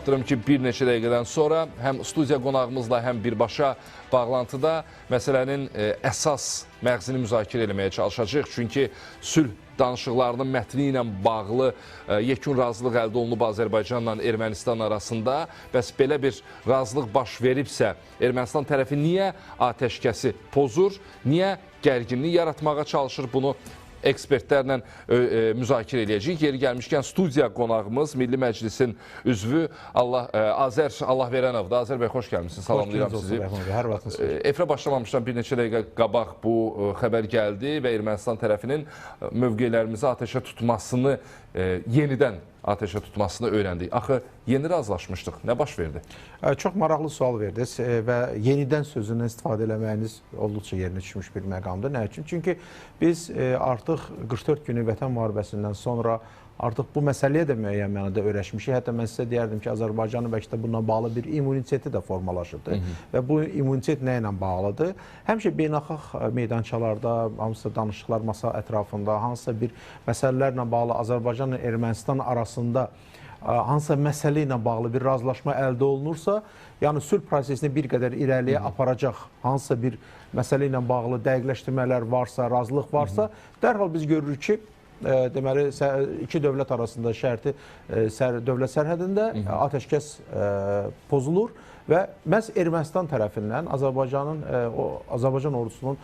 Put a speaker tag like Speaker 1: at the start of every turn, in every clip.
Speaker 1: Ki bir neçə dəqiqədən sonra həm studiya qonağımızla, həm birbaşa bağlantıda məsələnin əsas məğzini müzakirə etməyə çalışacağıq. Çünki sülh danışıqlarının mətni ilə bağlı yekun razılıq əldə olunub Azərbaycanla Ermənistan arasında. Bəs belə bir razılıq baş veribsə, Ermənistan tərəfi niyə atəşkəsi pozur, niyə gərginlik yaratmağa çalışır, bunu ekspertlərlə müzakirə edəcəyik. Yeri gəlmişkən studiya qonağımız Milli Məclisin üzvü Azər Allahverənovdur. Azər bəy, xoş gəlmişsiniz. Salamlayıram sizi.
Speaker 2: Hər vaxtınız.
Speaker 1: Efirə başlamamışdan bir neçə dəqiqə qabaq bu xəbər gəldi və Ermənistan tərəfinin mövqelərimizi atəşə tutmasını, yenidən atəşə tutmasını öyrəndik. Axı, yeni razılaşmışdıq. Nə baş verdi?
Speaker 2: Çox maraqlı sual verdiniz və yenidən sözündən istifadə eləməyiniz olduqca yerinə düşmüş bir məqamdır. Nə üçün? Çünki biz artıq 44 günü vətən müharibəsindən sonra artıq bu məsələyə də müəyyən mənada öyrəşmişik. Hətta mən sizə deyərdim ki, Azərbaycanın bəlkə də bununla bağlı bir immuniteti də formalaşırdı. Və bu immunitet nə ilə bağlıdır? Həmişə beynəlxalq meydançalarda, hansısa danışıqlar masa ətrafında, hansısa bir məsələlərlə bağlı Azərbaycanla Ermənistan arasında hansısa məsələ ilə bağlı bir razılaşma əldə olunursa, yəni sülh prosesini bir qədər irəliyə aparacaq hansısa bir məsələ ilə bağlı dəqiqləşdirmələr varsa, razılıq varsa, dərhal biz görürük ki, deməli, iki dövlət arasında şərti dövlət sərhədində atəşkəs pozulur və məhz Ermənistan tərəfindən Azərbaycan ordusunun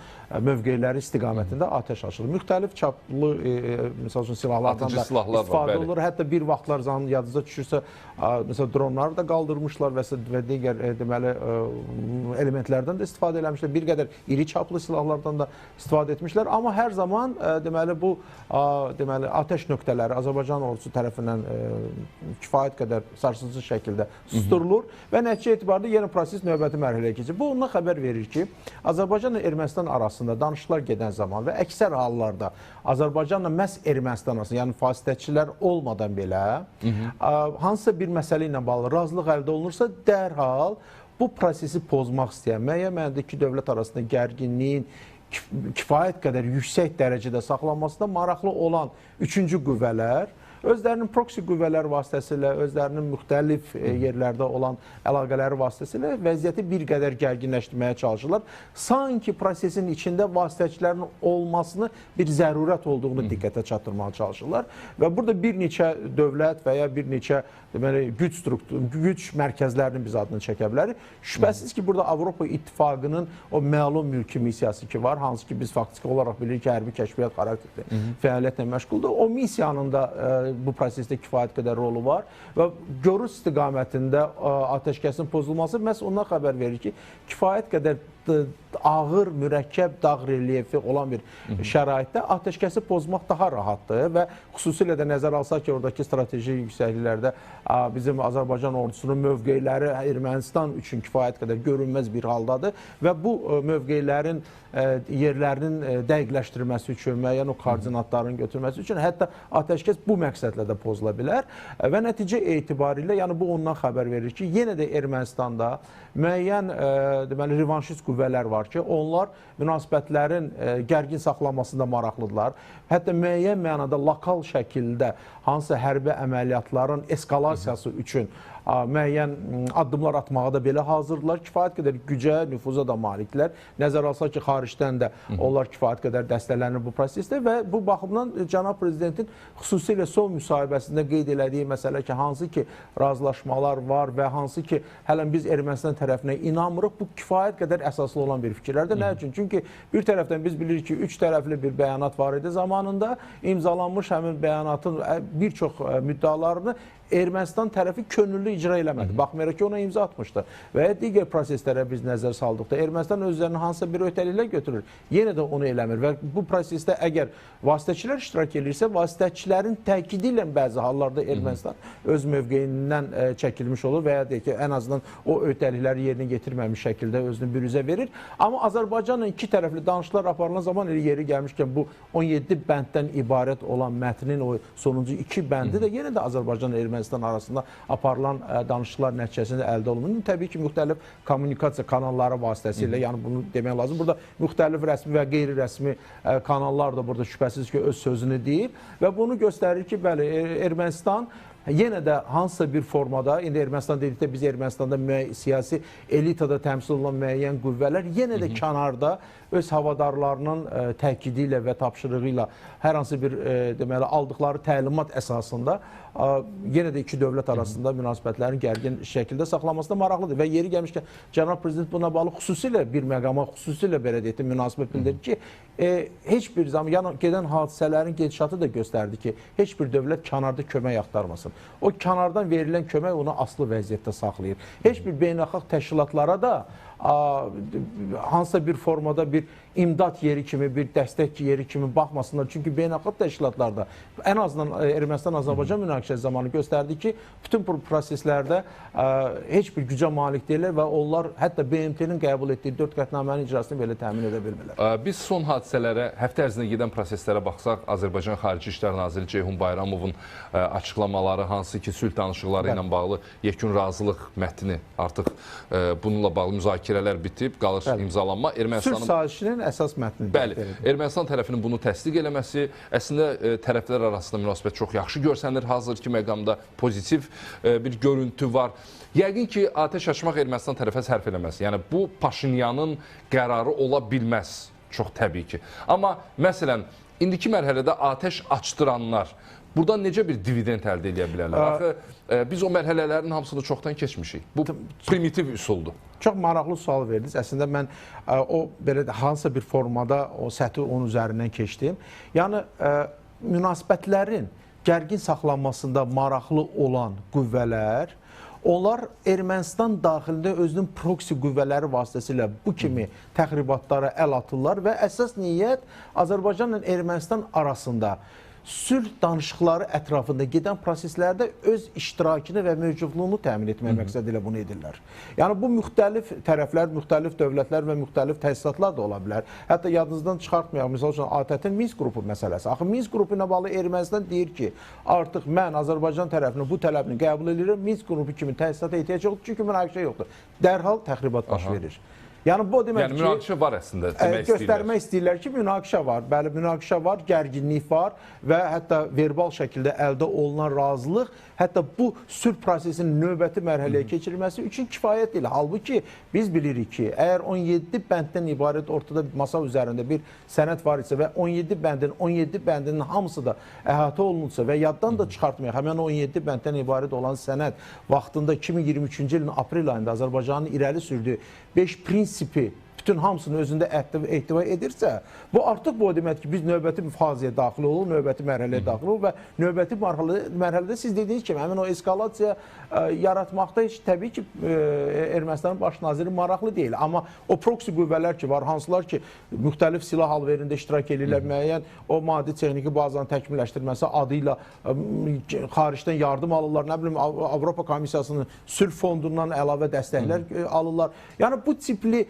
Speaker 2: mövqeləri istiqamətində atəş açılır. Müxtəlif çaplı misal üçün silahlardan da istifadə olunur. Hətta bir vaxtlar yadınıza düşürsə, məsələn, dronları da qaldırmışlar və digər deməli elementlərdən də istifadə eləmişlər. Bir qədər iri çaplı silahlardan da istifadə etmişlər. Amma hər zaman deməli bu deməli atəş nöqtələri Azərbaycan ordusu tərəfindən kifayət qədər sarsıcı şəkildə susturulur və nəticə etibarında yeni proses növbəti mərhələyə keçir. Bu ondan xəbər verir ki, Azərbaycanla Ermənistan arasında danışıqlar gedən zaman və əksər hallarda Azərbaycanla məhz Ermənistan arasında, yəni vasitəçilər olmadan belə hansısa bir məsələ ilə bağlı razılıq əldə olunursa, dərhal bu prosesi pozmaq istəyən, müəyyən mənada iki dövlət arasında gərginliyin kifayət qədər yüksək dərəcədə saxlanmasında maraqlı olan üçüncü qüvvələr özlərinin proksi qüvvələr vasitəsilə, özlərinin müxtəlif yerlərdə olan əlaqələri vasitəsilə vəziyyəti bir qədər gərginləşdirməyə çalışırlar. Sanki prosesin içində vasitəçilərin olmasını bir zərurət olduğunu diqqətə çatdırmağa çalışırlar. Və burada bir neçə dövlət və ya bir neçə deməli, güc mərkəzlərinin biz adını çəkə bilərik. Şübhəsiz ki, burada Avropa İttifaqının o məlum mülki missiyası ki var, hansı ki biz faktiki olaraq bilirik ki, hərbi kəşfiyyat xarakterli fəaliyyətlə məşğuldur. O missiyanın da bu prosesdə kifayət qədər rolu var və görüş istiqamətində atəşkəsin pozulması məhz ondan xəbər verir ki, kifayət qədər ağır, mürəkkəb, dağ relyefi olan bir şəraitdə atəşkəsi pozmaq daha rahatdır və xüsusilə də nəzər alsaq ki, oradakı strateji yüksəkliklərdə bizim Azərbaycan ordusunun mövqeləri Ermənistan üçün kifayət qədər görünməz bir haldadır və bu mövqelərin yerlərinin dəqiqləşdirilməsi üçün, müəyyən o koordinatların götürülməsi üçün hətta atəşkəs bu məqsədlə də pozula bilər və nəticə etibarilə, yəni bu ondan xəbər verir ki, yenə də Ermənistanda müəyyən deməli, revanşist qüvvələr var ki, onlar münasibətlərin gərgin saxlanmasında maraqlıdırlar. Hətta müəyyən mənada lokal şəkildə hansısa hərbi əməliyyatların eskalasiyası üçün müəyyən addımlar atmağa da belə hazırdırlar. Kifayət qədər gücə, nüfuza da maliklər. Nəzər alsaq ki, xaricdən də onlar kifayət qədər dəstələnir bu prosesdə və bu baxımdan Cənab Prezidentin xüsusilə son müsahibəsində qeyd elədiyi məsələ ki, hansı ki razılaşmalar var və hansı ki hələn biz Ermənistan tərəfinə inanmırıq, bu kifayət qədər əsaslı olan bir fikirlərdir. Nə üçün? Çünki bir tərəfdən biz bilirik ki, üç tərəfli bir bəyanat var idi zamanında. İmzalanmış həmin bəyanatın bir çox müddalarını Ermənistan tərəfi könüllü icra eləmədi. Baxmayaraq ki, ona imza atmışdı. Və digər proseslərə biz nəzər saldıqda Ermənistan özlərinin hansısa bir öhdəliklər götürür. Yenə də onu eləmir və bu prosesdə əgər vasitəçilər iştirak edirsə, vasitəçilərin təkidi ilə bəzi hallarda Ermənistan öz mövqeyindən çəkilmiş olur və ya deyək ki, ən azından o öhdəlikləri yerinə getirməmiş şəkildə özünü bürüzə verir. Amma Azərbaycanla iki tərəfli danışıqlar aparılan zaman yeri gəlmişkən bu 17 bənddən ibarət olan mətnin o sonuncu iki bəndi də yenə də Azərbaycanla Ermənistan arasında aparılan danışıqlar nəticəsində əldə olunur. Təbii ki, müxtəlif kommunikasiya kanalları vasitəsilə, yəni bunu demək lazım. Burada müxtəlif rəsmi və qeyri-rəsmi kanallar da burada şübhəsiz ki, öz sözünü deyir və bunu göstərir ki, bəli, Ermənistan yenə də hansısa bir formada, indi Ermənistan dedikdə biz Ermənistanda siyasi elitada təmsil olunan müəyyən qüvvələr yenə də kənarda öz havadarlarının təkidi ilə və tapşırığı ilə hər hansı bir deməli aldıqları təlimat əsasında yenə də iki dövlət arasında münasibətlərin gərgin şəkildə saxlanması da maraqlıdır və yeri gəlmişkən cənab prezident buna bağlı xüsusilə bir məqama, xüsusilə belə deyək də münasibət bildirir ki, heç bir zaman gedən hadisələrin gedişatı da göstərdi ki, heç bir dövlət kənarda kömək axtarmasın. O kənardan verilən kömək onu asılı vəziyyətdə saxlayır. Heç bir beynəlxalq təşkilatlara da hansısa bir formada bir imdad yeri kimi, bir dəstək yeri kimi baxmasınlar. Çünki beynəlxalq təşkilatlarda ən azından Ermənistan-Azərbaycan münaqişəsi zamanı göstərdi ki, bütün bu proseslərdə heç bir gücə malik deyirlər və onlar hətta BMT-nin qəbul etdiyi 4 qətnamənin icrasını belə təmin edə bilmirlər.
Speaker 1: Biz son hadisələrə, həftə ərzində gedən proseslərə baxsaq, Azərbaycan Xarici İşlər Naziri Ceyhun Bayramovun açıqlamaları, hansı ki, sülh danışıqları ilə bağlı yekun razılıq mətni artıq bununla bağlı müzakirələr bitib, qalır imzalanma.
Speaker 2: Sülh sazişinin əsas mətni.
Speaker 1: Bəli, Ermənistan tərəfinin bunu təsdiq eləməsi, əslində tərəflər arasında münasibət çox yaxşı görsənir. Hazırki məqamda pozitiv bir görüntü var. Yəqin ki, atəş açmaq Ermənistan tərəfə sərf eləməz. Yəni, bu Paşinyanın qərarı ola bilməz, çox təbii ki. Amma, məsələn, indiki mərhələdə atəş açdıranlar buradan necə bir dividend əldə edə bilərlər? Axı, biz o mərhələlərin hamısını çoxdan keçmişik. Bu primitiv üsuldur.
Speaker 2: Çox maraqlı sual verdiniz. Əslində mən o belə hansısa bir formada o səthi onun üzərindən keçdim. Yəni münasibətlərin gərgin saxlanmasında maraqlı olan qüvvələr, onlar Ermənistan daxilində özünün proksi qüvvələri vasitəsilə bu kimi təxribatlara əl atırlar və əsas niyyət Azərbaycanla Ermənistan arasında sülh danışıqları ətrafında gedən proseslərdə öz iştirakını və mövcudluğunu təmin etmək məqsədi ilə bunu edirlər. Yəni, bu müxtəlif tərəflər, müxtəlif dövlətlər və müxtəlif təsisatlar da ola bilər. Hətta yadınızdan çıxartmayaq, misal üçün, ATƏT-in Minsk qrupu məsələsi. Axı, Minsk qrupu ilə bağlı Ermənistan deyir ki, artıq mən Azərbaycan tərəfinin bu tələbini qəbul edirəm, Minsk qrupu kimi təsisata ehtiyac yoxdur, çünki münaqişə yoxdur. Dərhal təxribat baş verir. Yəni, bu demək ki,
Speaker 1: münaqişə var əslində, demək istəyirlər.
Speaker 2: Göstərmək istəyirlər ki, münaqişə var. Bəli, münaqişə var, gərginlik var və hətta verbal şəkildə əldə olunan razılıq, hətta bu sülh prosesinin növbəti mərhələyə keçirilməsi üçün kifayət deyil. Halbuki, biz bilirik ki, əgər 17 bənddən ibarət ortada masa üzərində bir sənəd var isə və 17 bəndinin hamısı da əhatə olunursa və yaddan da çıxartmayaq, həmən 17 bənddən ibarət olan sənəd vaxtında 2023-cü ilin aprel ayında Azərbaycanın irəli sürdüyü 5 prinsipi bütün hamısını özündə ehtiva edirsə, bu artıq bu demək ki, biz növbəti fazəyə daxil olur, növbəti mərhələyə daxil olur və növbəti mərhələdə siz dediyiniz kimi, həmin o eskalasiya yaratmaqda heç təbii ki, Ermənistanın baş naziri maraqlı deyil. Amma o proksi qüvvələr ki var, hansılar ki, müxtəlif silah alverində iştirak edirlər, müəyyən o maddi texniki bazanın təkmilləşdirməsi adı ilə xaricdən yardım alırlar, nə bilim, Avropa Komissiyasının sülh fondundan əlavə dəstəklər alırlar. Yəni, bu tipli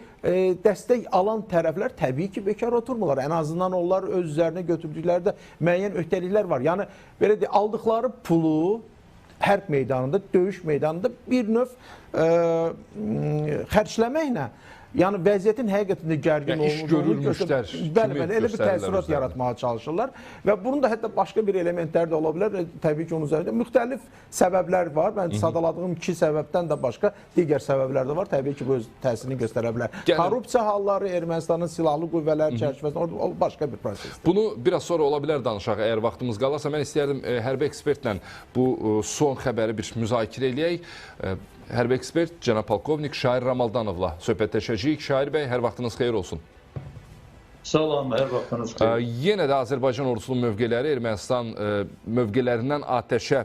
Speaker 2: dəstək alan tərəflər təbii ki, bekar oturmurlar. Ən azından onlar öz üzərinə götürdüklərdə müəyyən öhdəliklər var. Yəni, belə deyək, aldıqları pulu hərb meydanında, döyüş meydanında bir növ xərcləməklə, yəni vəziyyətin həqiqətində gərgin olduğunu bəli, elə bir təəssürat yaratmağa çalışırlar və bunun da hətta başqa bir elementlər də ola bilər. Təbii ki, onun üzərində müxtəlif səbəblər var. Mən sadaladığım 2 səbəbdən də başqa digər səbəblər də var. Təbii ki, bu öz təsirini göstərə bilər. Korrupsiya halları, Ermənistanın silahlı qüvvələri çərçivəsində o başqa bir prosesdir.
Speaker 1: Bunu biraz sonra ola bilər danışaq, əgər vaxtımız qalarsa. Mən istəyərdim hərbi ekspertlə bu son xəbəri bir müzakirə eləyək. Hərbi ekspert cənab polkovnik Şair Ramaldanovla söhbətləşəcəyik. Şair bəy, hər vaxtınız xeyir olsun.
Speaker 3: Salam, hər vaxtınız xeyir.
Speaker 1: Yenə də Azərbaycan ordusunun mövqeləri Ermənistan mövqələrindən atəşə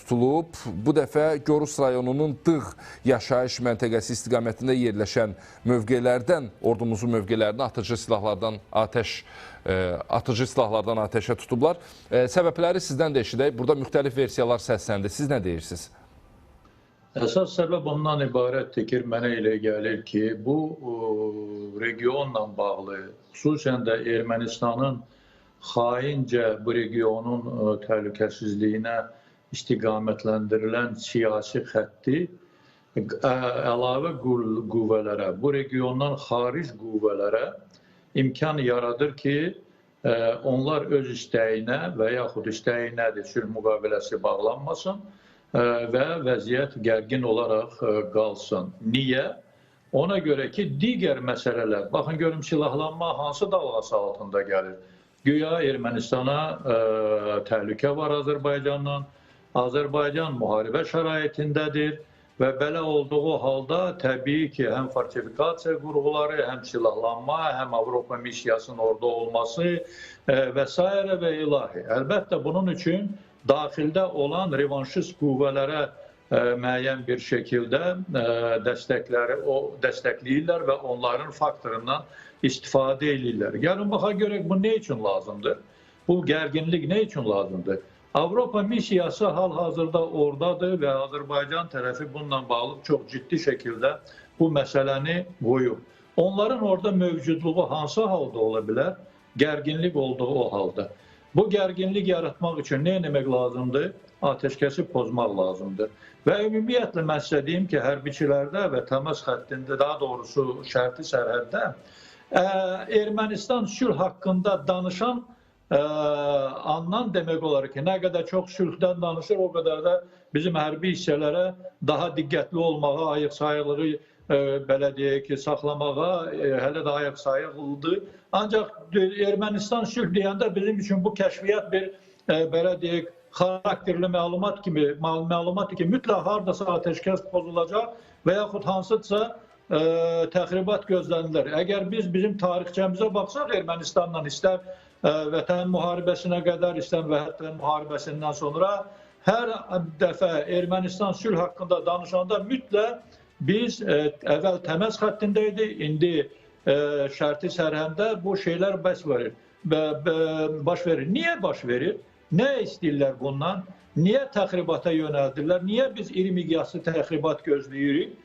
Speaker 1: tutulub. Bu dəfə Gorus rayonunun Dığ yaşayış məntəqəsi istiqamətində yerləşən mövqelərdən, ordumuzun mövqələrini atıcı silahlardan atəşə tutublar. Səbəbləri sizdən də eşidək. Burada müxtəlif versiyalar səsləndi. Siz nə deyirsiniz?
Speaker 3: Əsas səbəb ondan ibarətdir ki, mənə elə gəlir ki, bu regionla bağlı, xüsusən də Ermənistanın xaincə bu regionun təhlükəsizliyinə istiqamətləndirilən siyasi xətti əlavə qüvvələrə, bu regiondan xaric qüvvələrə imkan yaradır ki, onlar öz istəyinə və yaxud istəyinədir sülh müqaviləsi bağlanmasın və vəziyyət gərgin olaraq qalsın. Niyə? Ona görə ki, digər məsələlər, baxın görüm silahlanma hansı dalğası altında gəlir? Güya Ermənistana təhlükə var Azərbaycandan, Azərbaycan müharibə şəraitindədir və belə olduğu halda təbii ki, həm fortifikasiya qurğuları, həm silahlanma, həm Avropa missiyasının orada olması və s. və ilahi. Əlbəttə bunun üçün daxildə olan revanşist qüvvələrə müəyyən bir şəkildə dəstəkləyirlər və onların faktorundan istifadə edirlər. Gəlin baxaq görək bu nə üçün lazımdır? Bu gərginlik nə üçün lazımdır? Avropa missiyası hal-hazırda oradadır və Azərbaycan tərəfi bununla bağlı çox ciddi şəkildə bu məsələni qoyub. Onların orada mövcudluğu hansı halda ola bilər? Gərginlik olduğu o halda. Bu gərginlik yaratmaq üçün nə etmək lazımdır? Ateşkəsi pozmaq lazımdır. Və ümumiyyətlə mən sizə deyim ki, hərbiçilərdə və təmas xəttində, daha doğrusu şərti sərhəddə Ermənistan sülh haqqında danışan andan demək olar ki, nə qədər çox sülhdən danışır, o qədər də bizim hərbi hissələrə daha diqqətli olmağa, ayıq-sayıqlığı belə deyək ki, saxlamağa hələ də ayıq-sayıqlıdır. Ancaq Ermənistan sülh deyəndə bizim üçün bu kəşfiyyat bir belə deyək, xarakterli məlumat ki, mütləq hardasa ateşkəs pozulacaq və yaxud hansısa təxribat gözlənilir. Əgər biz bizim tarixçəmizə baxsaq Ermənistanla istər Vətən müharibəsinə qədər, istər Vətən müharibəsindən sonra hər dəfə Ermənistan sülh haqqında danışanda mütləq biz əvvəl təməz xəttində idi, indi şərti sərhəndə bu şeylər baş verir. Niyə baş verir? Nə istəyirlər bundan? Niyə təxribata yönəldirlər? Niyə biz iri miqyaslı təxribat gözləyirik?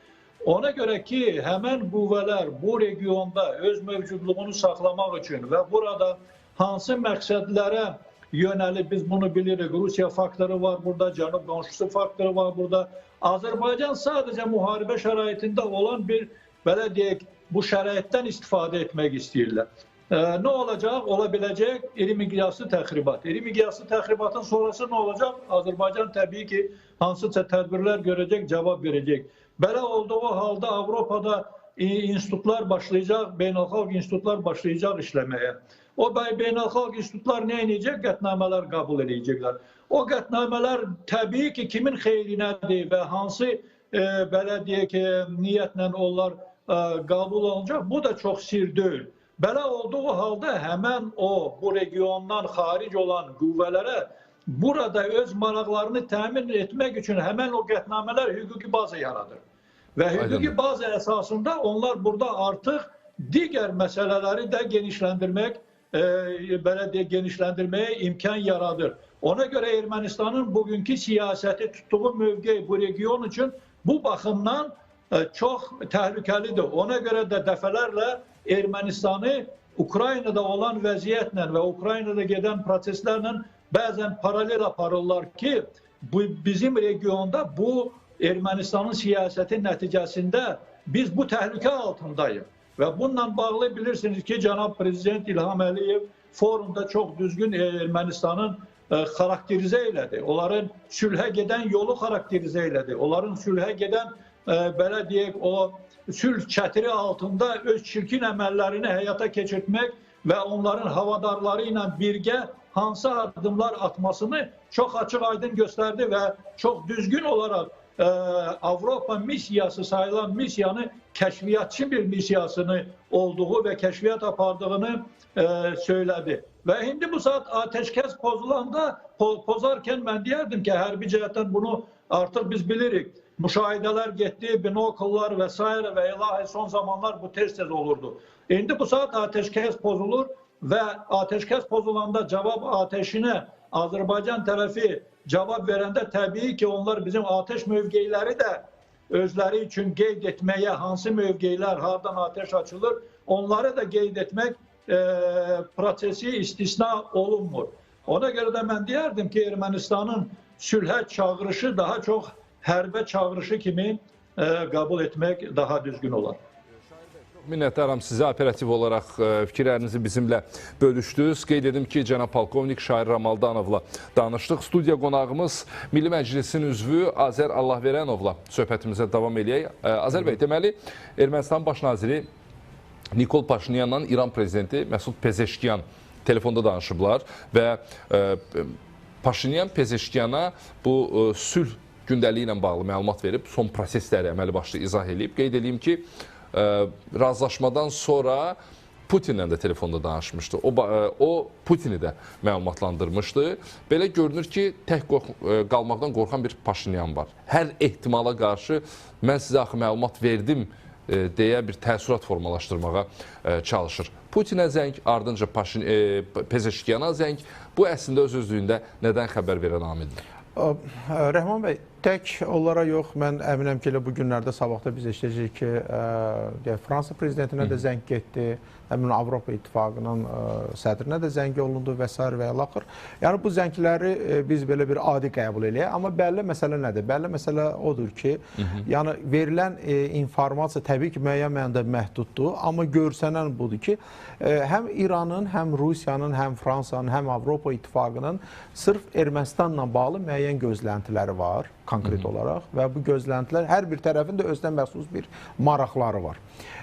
Speaker 3: Ona görə ki, həmən qüvvələr bu regionda öz mövcudluğunu saxlamaq üçün və burada hansı məqsədlərə yönəlib biz bunu bilirik. Rusiya faktoru var burada, Cənub qonşusu faktoru var burada. Azərbaycan sadəcə müharibə şəraitində olan bir, belə deyək, bu şəraitdən istifadə etmək istəyirlər. Nə olacaq? Ola biləcək iri miqyaslı təxribat. İri miqyaslı təxribatın sonrası nə olacaq? Azərbaycan təbii ki, hansısa tədbirlər görəcək, cavab verəcək. Belə olduğu halda Avropada institutlar başlayacaq, beynəlxalq institutlar başlayacaq işləməyə. O beynəlxalq institutlar nə edəcək? Qətnamələr qəbul edəcəklər. O qətnamələr təbii ki, kimin xeyrinədir və hansı belə deyək ki, niyyətlə onlar qəbul olunacaq? Bu da çox sir deyil. Belə olduğu halda həmən bu regiondan xaric olan qüvvələrə burada öz maraqlarını təmin etmək üçün həmən o qətnamələr hüquqi baza yaradır. Və hüquqi baza əsasında onlar burada artıq digər məsələləri də genişləndirməyə imkan yaradır. Ona görə Ermənistanın bugünkü siyasəti tutduğu mövqe bu region üçün bu baxımdan çox təhlükəlidir. Ona görə də dəfələrlə Ermənistanı Ukraynada olan vəziyyətlə və Ukraynada gedən proseslərlə bəzən paralel aparırlar ki, bizim regionda bu Ermənistanın siyasəti nəticəsində biz bu təhlükə altındayıq. Və bununla bağlı bilirsiniz ki, cənab Prezident İlham Əliyev forumda çox düzgün Ermənistanın xarakterizə elədi. Onların sülhə gedən yolu xarakterizə elədi. Onların sülhə gedən, belə deyək, o sülh çətiri altında öz çirkin əməllərini həyata keçirtmək və onların havadarları ilə birgə hansı addımlar atmasını çox açıq-aydın göstərdi və çox düzgün olaraq Avropa missiyası sayılan missiyanı kəşfiyyatçı bir missiyasını olduğu və kəşfiyyat apardığını söylədi. Və indi bu saat ateşkəs pozarkən mən deyərdim ki, hərbi cəhətdən bunu artıq biz bilirik. Müşahidələr getdi, binokullar və s. və ilahi son zamanlar bu tez-tez olurdu. İndi bu saat ateşkəs pozulur və ateşkəs pozulanda cavab ateşinə Azərbaycan tərəfi cavab verəndə təbii ki, onlar bizim ateş mövqeyləri də özləri üçün qeyd etməyə, hansı mövqeylər, hardan ateş açılır, onları da qeyd etmək prosesi istisna olunmur. Ona görə də mən deyərdim ki, Ermənistanın sülhə çağırışı daha çox hərbə çağırışı kimi qəbul etmək daha düzgün olar.
Speaker 1: minnətdaram sizə operativ olaraq fikirlərinizi bizimlə bölüşdünüz. Qeyd edim ki, cənab polkovnik Şair Ramaldanovla danışdıq. Studiya qonağımız Milli Məclisin üzvü Azər Allahverənovla söhbətimizə davam edək. Azər bəy, deməli, Ermənistan baş naziri Nikol Paşinyanla İran prezidenti Məsud Pezeşkiyan telefonda danışıblar və Paşinyan Pezeşkiyana bu sülh gündəliyi ilə bağlı məlumat verib, son prosesləri əməli başlı izah edib. Qeyd edeyim ki, razılaşmadan sonra Putinlə də telefonda danışmışdı. O Putini də məlumatlandırmışdı. Belə görünür ki, tək qalmaqdan qorxan bir Paşinyan var. Hər ehtimala qarşı mən sizə axı məlumat verdim deyə bir təəssürat formalaşdırmağa çalışır. Putinə zəng, ardınca Pezeşkiyana zəng. Bu əslində öz-özlüyündə nədən xəbər verən amildir?
Speaker 2: Rəhman bəy, tək onlara yox, mən əminəm ki, bu günlərdə, sabahda biz eşitəcəyik ki, Fransa prezidentinə də zəng getdi, həmin Avropa İttifaqının sədrinə də zəng olundu və s. və ilaxır. Yəni, bu zəngləri biz belə bir adi qəbul eləyək, amma bəlli məsələ nədir? Bəlli məsələ odur ki, yəni verilən informasiya təbii ki, müəyyən mənada məhduddur, amma görsənən budur ki, həm İranın, həm Rusiyanın, həm Fransanın, həm Avropa İttifaqının sırf Ermənistanla bağlı müəyyən gözləntiləri var, konkret olaraq və bu gözləntilər hər bir tərəfin də özünə məxsus bir maraqları var.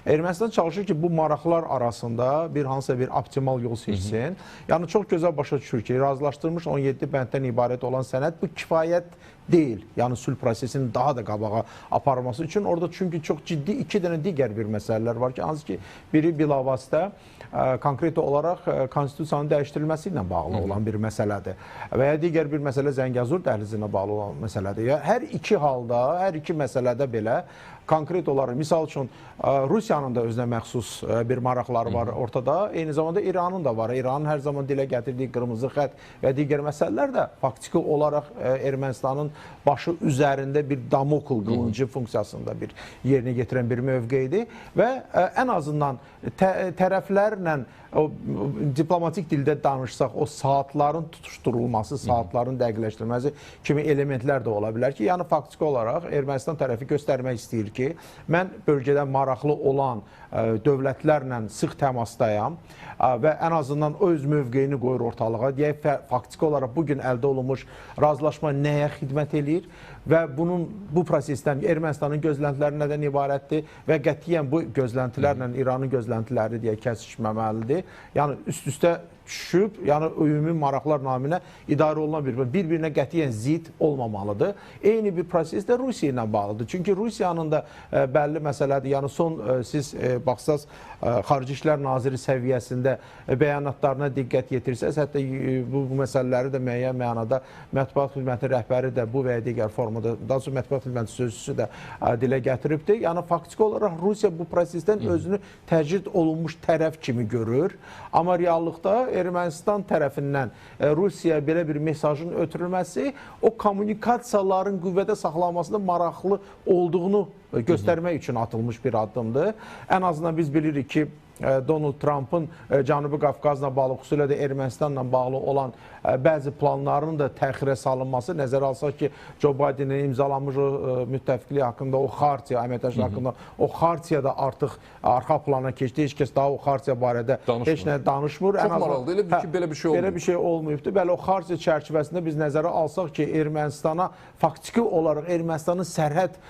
Speaker 2: Ermənistan çalışır ki, bu maraqlar arasında bir hansısa bir optimal yol seçsin. Yəni, çox gözəl başa düşür ki, razılaşdırılmış 17 bənddən ibarət olan sənəd bu kifayət deyil. Yəni, sülh prosesinin daha da qabağa aparılması üçün orada çünki çox ciddi iki dənə digər bir məsələlər var ki, hansı ki, biri bilavasitə konkret olaraq konstitusiyanın dəyişdirilməsi ilə bağlı olan bir məsələdir və ya digər bir məsələ Zəngəzur dəhlizinə bağlı olan məsələdir. Hər iki halda, hər iki məsələdə belə konkret olaraq, misal üçün, Rusiyanın da özünə məxsus bir maraqları var ortada, eyni zamanda İranın da var. İranın hər zaman dilə gətirdiyi qırmızı xətt və digər məsələlər də faktiki olaraq Ermənistanın başı üzərində bir damokl qılıncı funksiyasında bir yerinə getirən bir mövqeyidir və ən azından tərəflərlə o diplomatik dildə danışsaq, o saatların tutuşdurulması, saatların dəqiqləşdirilməsi kimi elementlər də ola bilər ki, yəni faktiki olaraq Ermənistan tərəfi göstərmək istəyir ki, mən bölgədə maraqlı olan dövlətlərlə sıx təmasdayam və ən azından öz mövqeyini qoyur ortalığa. Deyək, faktiki olaraq bugün əldə olunmuş razılaşma nəyə xidmət eləyir və bu prosesdən Ermənistanın gözləntiləri nədən ibarətdir və qətiyyən bu gözləntilərlə İranın gözləntiləri deyə kəsişməməlidir. Yəni, üst-üstə düşüb, yəni ümumi maraqlar naminə idarə olunan bir-birinə qətiyyən zid olmamalıdır. Eyni bir proses də Rusiya ilə bağlıdır. Çünki Rusiyanın da bəlli məsələdir. Yəni, son siz baxsaz, Xarici İşlər Naziri səviyyəsində bəyanatlarına diqqət yetirsəz, hətta bu məsələləri də müəyyən mənada Mətbuat Xidməti rəhbəri də bu və ya digər formada, daha sonra Mətbuat Xidməti sözçüsü də dilə gətiribdir. Yəni, faktiki olaraq Rusiya bu prosesdən özünü təcrid olunmuş tərəf kimi görür. Amma reallıqda Ermənistan tərəfindən Rusiyaya belə bir mesajın ötürülməsi o kommunikasiyaların qüvvədə saxlanmasında maraqlı olduğunu göstərmək üçün atılmış bir addımdır. Ən azından biz bilirik ki, Donald Trump'ın Cənubi Qafqazla bağlı, xüsusilə də Ermənistanla bağlı olan bəzi planlarının da təxirə salınması, nəzərə alsaq ki, Joe Biden'in imzalanmış o müttəfiqlik haqqında, o xartiya, əməkdaşlığı haqqında, o xartiya da artıq arxa plana keçdi. Heç kəs daha o xartiya barədə heç nə danışmır.
Speaker 1: Çox maraqlı, elə ki, belə bir şey olmayıb.
Speaker 2: Belə bir şey olmayıbdır. Bəli, o xartiya çərçivəsində biz nəzərə alsaq ki, Ermənistana faktiki olaraq Ermənistanın sərhəd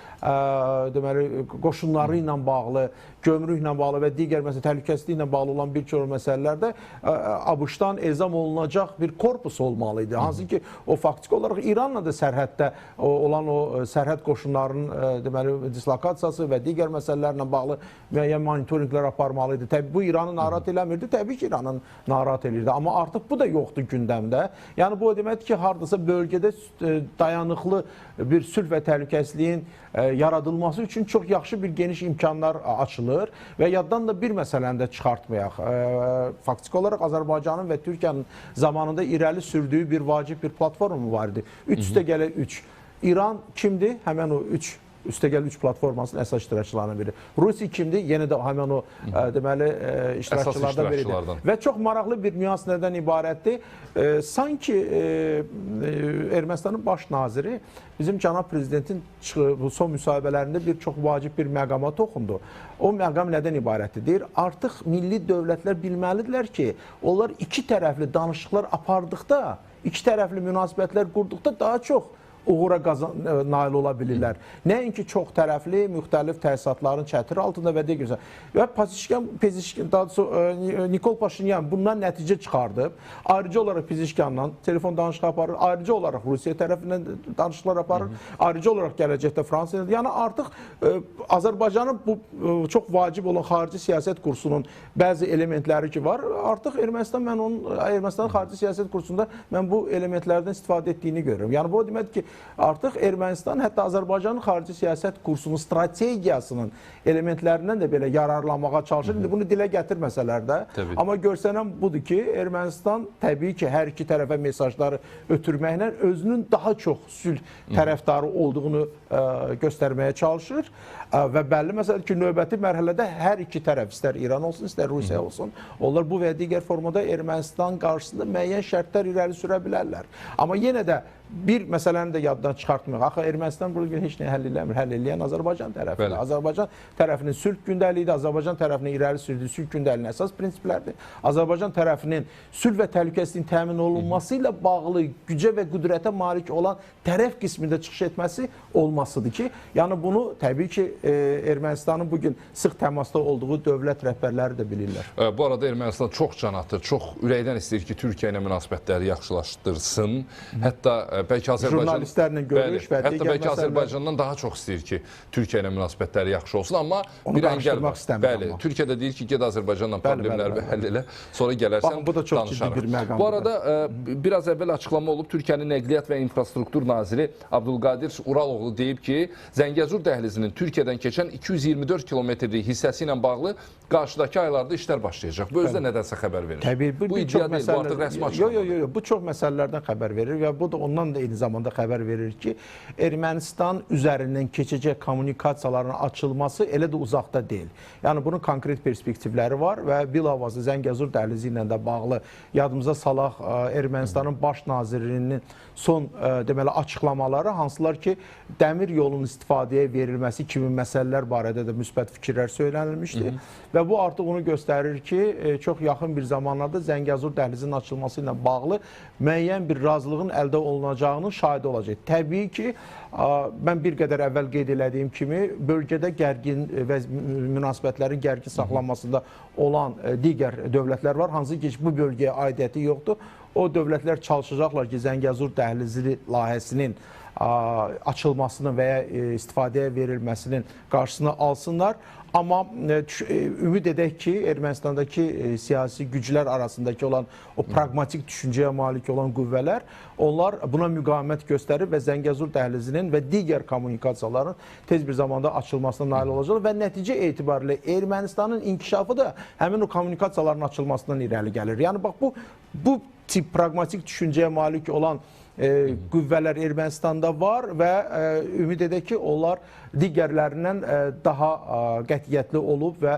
Speaker 2: qoşunları ilə bağlı, gömrüklə bağlı və digər məsələ təhlükəsizliklə bağlı olan bir çox məsələlərdə ABŞ-dan elzam olunacaq bir korpus olmalı idi. Hansı ki, o faktiki olaraq İranla da sərhəddə olan o sərhəd qoşunlarının dislokasiyası və digər məsələlərlə bağlı müəyyən monitorinqlər aparmalı idi. Təbii bu İranı narahat eləmirdi, təbii ki, İranı narahat edirdi. Amma artıq bu da yoxdur gündəmdə. Yəni, bu o deməkdir ki, hardasa bölgədə dayanıqlı bir sülh və təhlükəsizliyin yaradılması üçün çox yaxşı bir geniş imkanlar açılır və yaddan da bir məsələni də çıxartmayaq. Faktiki olaraq Azərbaycanın və Türkiyənin zamanında irəli sürdüyü bir vacib bir platformu var idi. 3 üstə gələ 3. İran kimdir? Həmən o 3 üstəgəl 3 platformasının əsas iştirakçılarından biri. Rusiya kimdir? Yenə də həmin o deməli iştirakçılardan biridir. Və çox maraqlı bir nüans nədən ibarətdir? Sanki Ermənistanın baş naziri bizim cənab prezidentin bu son müsahibələrində bir çox vacib bir məqama toxundu. O məqam nədən ibarətdir? Deyir, artıq milli dövlətlər bilməlidirlər ki, onlar iki tərəfli danışıqlar apardıqda, iki tərəfli münasibətlər qurduqda daha çox uğura nail ola bilirlər. Nəinki çox tərəfli, müxtəlif təsisatların çətiri altında və digər. Və Pezişkan, daha doğrusu Nikol Paşinyan bundan nəticə çıxardıb. Ayrıca olaraq Pezişkanla telefon danışığı aparır, ayrıca olaraq Rusiya tərəfindən danışıqlar aparır, ayrıca olaraq gələcəkdə Fransa. Yəni artıq Azərbaycanın bu çox vacib olan xarici siyasət kursunun bəzi elementləri ki var, artıq Ermənistanın xarici siyasət kursunda mən bu elementlərdən istifadə etdiyini görürüm. Yəni bu demək ki, artıq Ermənistan hətta Azərbaycanın xarici siyasət kursunun strategiyasının elementlərindən də belə yararlanmağa çalışır. İndi bunu dilə gətirməsələr də. Amma görsənən budur ki, Ermənistan təbii ki, hər iki tərəfə mesajları ötürməklə özünün daha çox sülh tərəfdarı olduğunu göstərməyə çalışır. Və bəlli məsələdir ki, növbəti mərhələdə hər iki tərəf, istər İran olsun, istər Rusiya olsun, onlar bu və digər formada Ermənistan qarşısında müəyyən şərtlər irəli sürə bilərlər. Amma yenə də bir məsələni də yaddan çıxartmıyor. Axı Ermənistan burada heç nə həll eləmir. Həll eləyən Azərbaycan tərəfidir. Azərbaycan tərəfinin sülh gündəliyidir. Azərbaycan tərəfinin irəli sürdüyü sülh gündəliyinin əsas prinsiplərdir. Azərbaycan tərəfinin sülh və təhlükəsizliyin təmin olunması ilə bağlı gücə və qüdrətə malik olan tərəf qismində çıxış etməsi olmasıdır ki, yəni bunu təbii ki, Ermənistanın bugün sıx təmasda olduğu dövlət rəhbərləri də bilirlər.
Speaker 1: Bu arada Ermənistan çox can atır, çox ürəkdən istəyir ki, Türkiyə ilə münasibətləri yaxşılaşdırsın. Hətta bəlkə
Speaker 2: jurnalistlərlə görüş və digər
Speaker 1: hətta bəlkə Azərbaycandan daha çox istəyir ki, Türkiyə ilə münasibətləri yaxşı olsun, amma bir əngəl var. Bəli, Türkiyə də deyir ki, get Azərbaycanla problemləri həll elə, sonra gələrsən danışarıq. Bu arada biraz əvvəl açıqlama olub, Türkiyənin Nəqliyyat və İnfrastruktur naziri Abdülqadir Uraloğlu deyib ki, Zəngəzur dəhlizinin Türkiyədən keçən 224 kilometrlik hissəsi ilə bağlı qarşıdakı aylarda işlər başlayacaq. Bu özdə nədənsə xəbər verir.
Speaker 2: Təbii,
Speaker 1: bu iddia deyil, bu artıq rəsmi açıqlamadır.
Speaker 2: Yox, bu çox məsələlərdən xəbər verir və bu da ondan da eyni zamanda xəbər verir ki, Ermənistan üzərindən keçəcək kommunikasiyaların açılması elə də uzaqda deyil. Yəni bunun konkret perspektivləri var və bilavasitə Zəngəzur dəhlizi ilə də bağlı yadımıza salaq Ermənistanın baş nazirinin son deməli açıqlamaları, hansılar ki, dəmir yolunun istifadəyə verilməsi kimi məsələlər barədə də müsbət fikirlər söylənilmişdi. Və bu artıq onu göstərir ki, çox yaxın bir zamanlarda Zəngəzur dəhlizinin açılması ilə bağlı müəyyən bir razılığın əldə olunacağının şahidi olacaq. Təbii ki, mən bir qədər əvvəl qeyd elədiyim kimi, bölgədə gərgin və münasibətlərin gərgin saxlanmasında olan digər dövlətlər var, hansı ki, bu bölgəyə aidiyyəti yoxdur. O dövlətlər çalışacaqlar ki, Zəngəzur dəhlizi layihəsinin açılmasının və ya istifadəyə verilməsinin qarşısını alsınlar. Amma ümid edək ki, Ermənistandakı siyasi güclər arasındakı olan o pragmatik düşüncəyə malik olan qüvvələr, onlar buna müqavimət göstərir və Zəngəzur dəhlizinin və digər kommunikasiyaların tez bir zamanda açılmasına nail olacaq və nəticə etibarilə Ermənistanın inkişafı da həmin o kommunikasiyaların açılmasından irəli gəlir. Yəni, bax, bu tip pragmatik düşüncəyə malik olan qüvvələr Ermənistanda var və ümid edək ki, onlar digərlərindən daha qətiyyətli olub və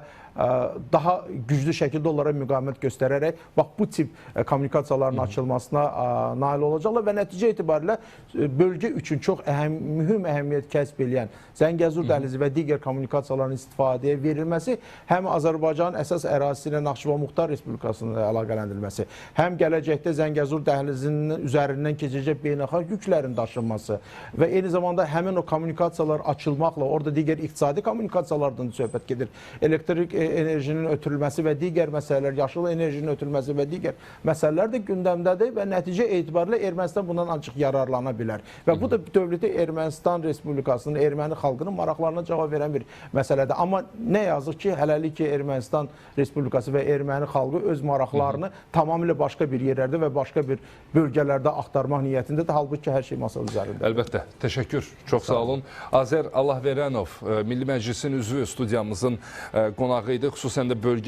Speaker 2: daha güclü şəkildə onlara müqavimət göstərərək bax bu tip kommunikasiyaların açılmasına nail olacaqlar və nəticə etibarilə bölgə üçün çox mühüm əhəmiyyət kəsb edən Zəngəzur dəhlizi və digər kommunikasiyaların istifadəyə verilməsi həm Azərbaycanın əsas ərazisi ilə Naxçıvan Muxtar Respublikasının əlaqələndirilməsi, həm gələcəkdə Zəngəzur dəhlizinin üzərindən keçəcək beynəlxalq yüklərin daşınması və eyni zamanda həmin o kommunikasiyalar açılmaqla orada digər iqtisadi kommunikasiyalardan söhbət gedir. Elektrik enerjinin ötürülməsi və digər məsələlər, yaşıl enerjinin ötürülməsi və digər məsələlər də gündəmdədir və nəticə etibarilə Ermənistan bundan ancaq yararlana bilər. Və bu da dövləti Ermənistan Respublikasının, erməni xalqının maraqlarına cavab verən bir məsələdir. Amma nə yazıq ki, hələlik ki, Ermənistan Respublikası və erməni xalqı öz maraqlarını tamamilə başqa bir yerlərdə və başqa bir bölgələrdə axtarmaq niyyətindədir. Halbuki ki, hər şey masa üzərində.
Speaker 1: Əlbəttə. Təşəkkür. Çox sağ olun. Azər Allahverənov, Milli Məclisin üzvü studiyamızın qonağı idi. Xüsusən də bölgə